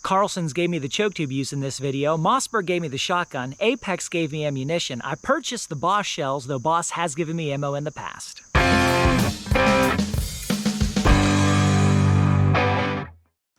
Carlson's gave me the choke tube used in this video. Mossberg gave me the shotgun. APEX gave me ammunition. I purchased the BOSS shells, though BOSS has given me ammo in the past.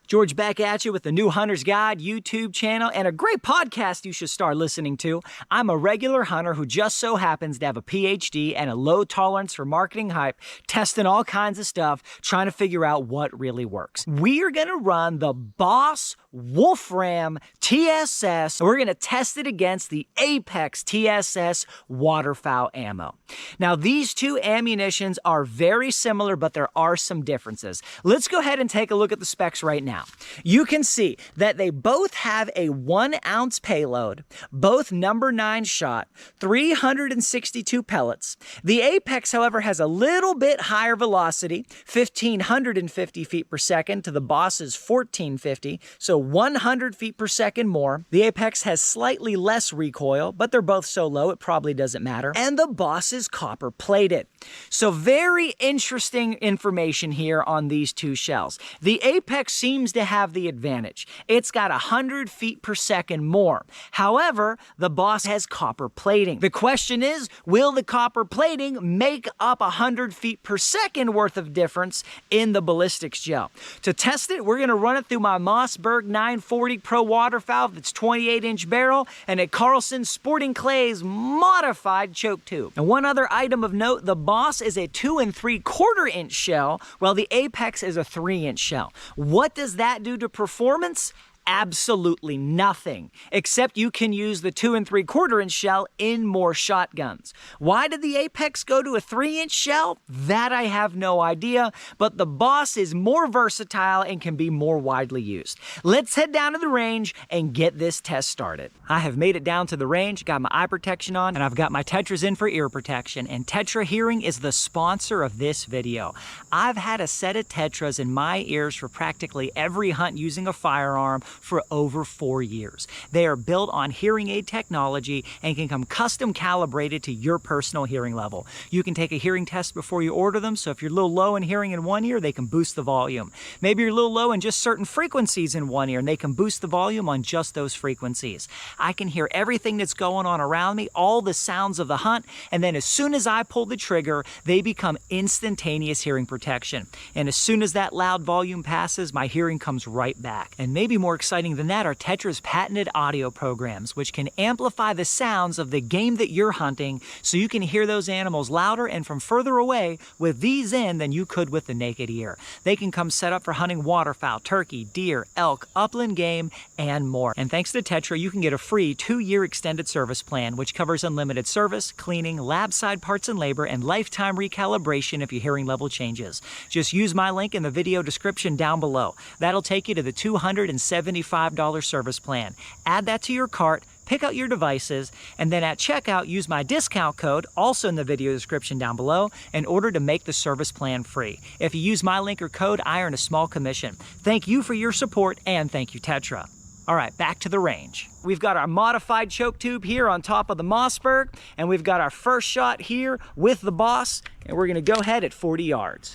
George back at you with the New Hunter's Guide YouTube channel and a great podcast you should start listening to. I'm a regular hunter who just so happens to have a PhD and a low tolerance for marketing hype, testing all kinds of stuff, trying to figure out what really works. We are going to run the BOSS Wolfram TSS, and we're going to test it against the APEX TSS Waterfowl ammo. Now, these two ammunitions are very similar, but there are some differences. Let's go ahead and take a look at the specs right now. You can see that they both have a 1 ounce payload, both number 9 shot, 362 pellets. The APEX, however, has a little bit higher velocity, 1,550 feet per second to the BOSS's 1,450, so 100 feet per second more. The APEX has slightly less recoil, but they're both so low it probably doesn't matter. And the BOSS is copper plated. So very interesting information here on these two shells. The APEX seems to have the advantage. It's got 100 feet per second more. However, the BOSS has copper plating. The question is, will the copper plating make up 100 feet per second worth of difference in the ballistics gel? To test it, we're going to run it through my Mossberg 940 Pro Waterfowl that's 28-inch barrel and a Carlson Sporting Clays modified choke tube. And one other item of note, the BOSS is a 2 3/4 inch shell, while the APEX is a 3-inch shell. What does that do to performance? Absolutely nothing, except you can use the 2 3/4 inch shell in more shotguns. Why did the APEX go to a 3-inch shell? That I have no idea, but the BOSS is more versatile and can be more widely used. Let's head down to the range and get this test started. I have made it down to the range, got my eye protection on, and I've got my Tetras in for ear protection, and Tetra Hearing is the sponsor of this video. I've had a set of Tetras in my ears for practically every hunt using a firearm for over 4 years. They are built on hearing aid technology and can come custom calibrated to your personal hearing level. You can take a hearing test before you order them, so if you're a little low in hearing in one ear, they can boost the volume. Maybe you're a little low in just certain frequencies in one ear, and they can boost the volume on just those frequencies. I can hear everything that's going on around me, all the sounds of the hunt, and then as soon as I pull the trigger, they become instantaneous hearing protection. And as soon as that loud volume passes, my hearing comes right back. And maybe more exciting than that are Tetra's patented audio programs, which can amplify the sounds of the game that you're hunting so you can hear those animals louder and from further away with these in than you could with the naked ear. They can come set up for hunting waterfowl, turkey, deer, elk, upland game, and more. And thanks to Tetra, you can get a free 2-year extended service plan, which covers unlimited service, cleaning, lab side parts and labor, and lifetime recalibration if your hearing level changes. Just use my link in the video description down below. That'll take you to the $275 service plan. Add that to your cart, pick out your devices, and then at checkout, use my discount code, also in the video description down below, in order to make the service plan free. If you use my link or code, I earn a small commission. Thank you for your support, and thank you, Tetra. All right, back to the range. We've got our modified choke tube here on top of the Mossberg, and we've got our first shot here with the BOSS, and we're gonna go ahead at 40 yards.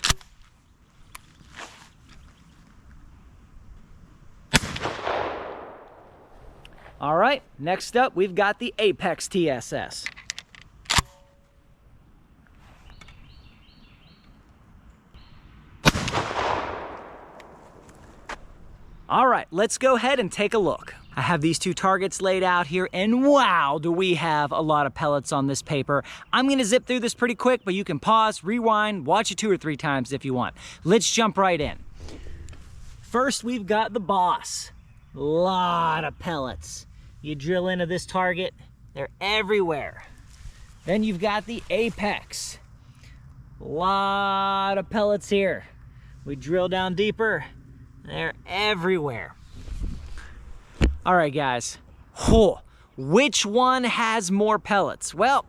All right, next up, we've got the APEX TSS. All right, let's go ahead and take a look. I have these two targets laid out here, and wow, do we have a lot of pellets on this paper. I'm gonna zip through this pretty quick, but you can pause, rewind, watch it 2 or 3 times if you want. Let's jump right in. First, we've got the BOSS. Lot of pellets. You drill into this target, they're everywhere. Then you've got the APEX. Lot of pellets here. We drill down deeper, they're everywhere. All right, guys, which one has more pellets? Well,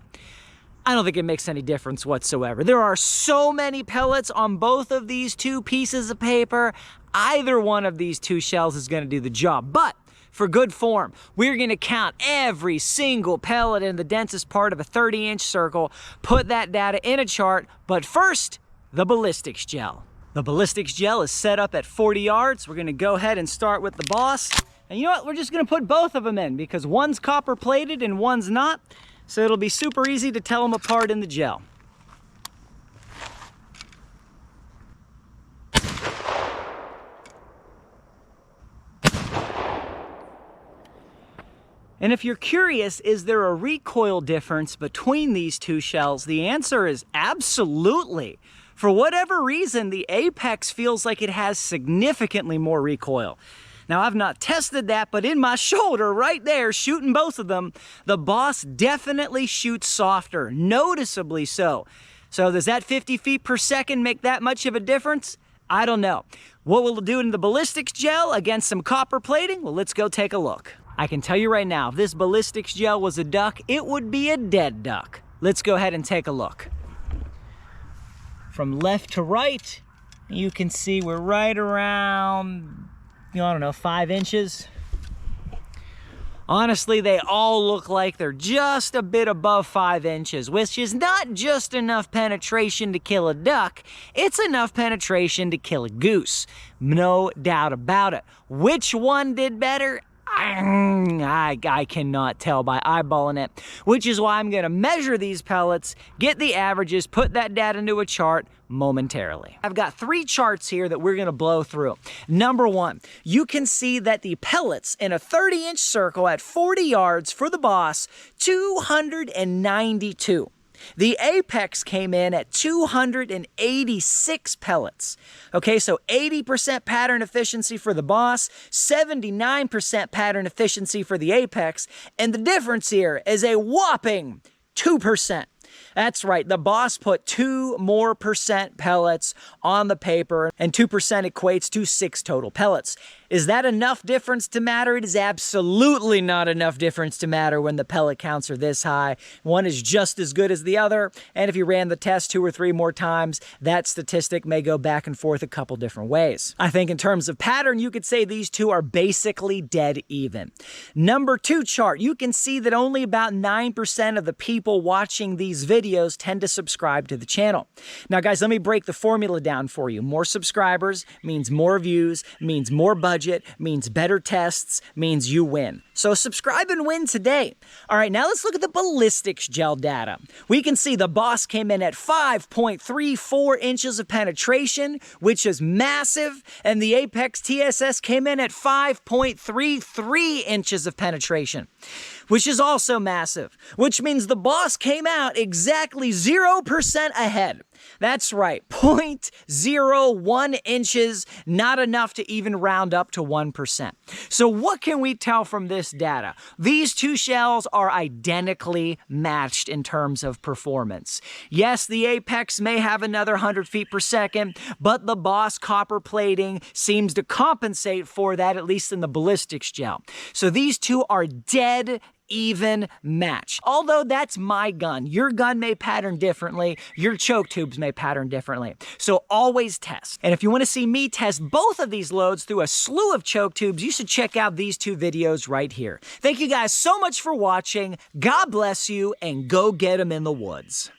I don't think it makes any difference whatsoever. There are so many pellets on both of these two pieces of paper. Either one of these two shells is gonna do the job, but for good form, we're gonna count every single pellet in the densest part of a 30-inch circle, put that data in a chart, but first, the ballistics gel. The ballistics gel is set up at 40 yards. We're gonna go ahead and start with the BOSS. And you know what? We're just gonna put both of them in because one's copper plated and one's not. So it'll be super easy to tell them apart in the gel. And if you're curious, is there a recoil difference between these two shells? The answer is absolutely. For whatever reason, the APEX feels like it has significantly more recoil. Now, I've not tested that, but in my shoulder right there, shooting both of them, the BOSS definitely shoots softer, noticeably so. So does that 50 feet per second make that much of a difference? I don't know. What will it do in the ballistics gel against some copper plating? Well, let's go take a look. I can tell you right now, if this ballistics gel was a duck, it would be a dead duck. Let's go ahead and take a look. From left to right, you can see we're right around, I don't know, 5 inches. Honestly, they all look like they're just a bit above 5 inches, which is not just enough penetration to kill a duck, it's enough penetration to kill a goose. No doubt about it. Which one did better? I cannot tell by eyeballing it, which is why I'm going to measure these pellets, get the averages, put that data into a chart momentarily. I've got 3 charts here that we're going to blow through. Number 1, you can see that the pellets in a 30-inch circle at 40 yards for the BOSS, 292. The APEX came in at 286 pellets. Okay, so 80% pattern efficiency for the BOSS, 79% pattern efficiency for the APEX, and the difference here is a whopping 2%. That's right, the BOSS put 2% more pellets on the paper, and 2% equates to 6 total pellets. Is that enough difference to matter? It is absolutely not enough difference to matter when the pellet counts are this high. One is just as good as the other, and if you ran the test 2 or 3 more times, that statistic may go back and forth a couple different ways. I think in terms of pattern, you could say these two are basically dead even. Number 2 chart, you can see that only about 9% of the people watching these videos tend to subscribe to the channel. Now guys, let me break the formula down for you. More subscribers means more views, means more budget, means better tests, means you win. So subscribe and win today. All right, now let's look at the ballistics gel data. We can see the BOSS came in at 5.34 inches of penetration, which is massive, and the APEX TSS came in at 5.33 inches of penetration, which is also massive, which means the BOSS came out exactly 0% ahead. That's right, 0.01 inches, not enough to even round up to 1%. So what can we tell from this data? These two shells are identically matched in terms of performance. Yes, the APEX may have another 100 feet per second, but the BOSS copper plating seems to compensate for that, at least in the ballistics gel. So these two are dead even match. Although that's my gun. Your gun may pattern differently. Your choke tubes may pattern differently. So always test. And if you want to see me test both of these loads through a slew of choke tubes, you should check out these 2 videos right here. Thank you guys so much for watching. God bless you, and go get them in the woods.